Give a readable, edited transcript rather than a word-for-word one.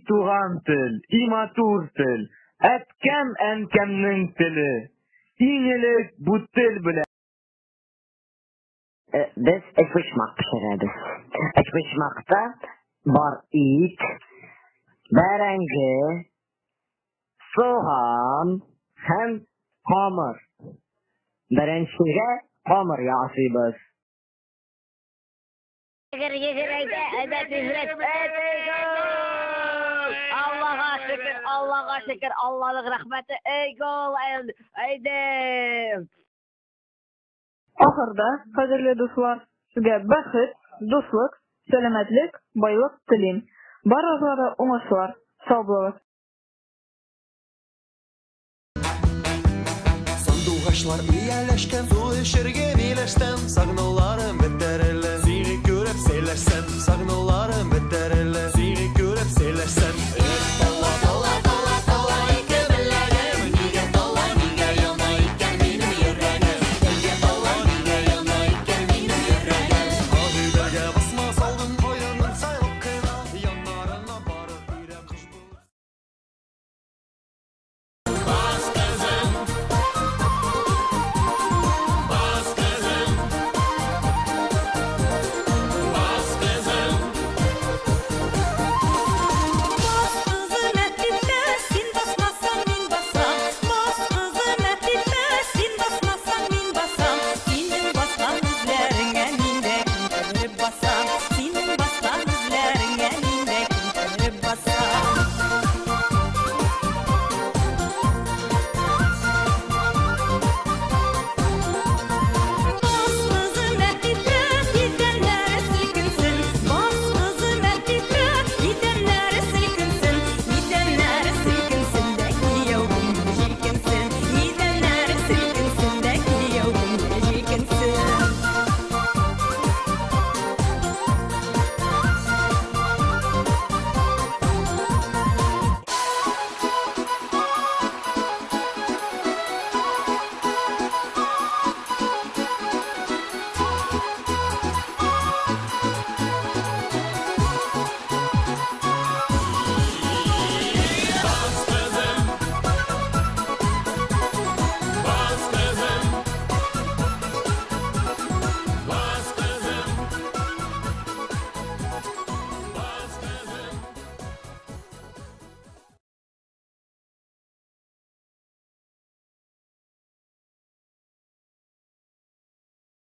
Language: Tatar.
tuğan tıl, imatur tıl, etkem enkemnin tili, iğnelik bu tıl bile. Biz ekmeşmak pişiririz. Ekmeşmakta var it, berengi, soğan, hem hamur. Birinchiga hamur yasaymiz. Allah'a şükür, Allah'ın rahmeti, ey gol, haydi. Ahırda, kadirli dostlar, sizge bäxit, dostluk, selametlik, baylık dilerim. Barıqları uğuşlar, sağ bulunuz. Sandıqaşlar iyələşkən su içirgə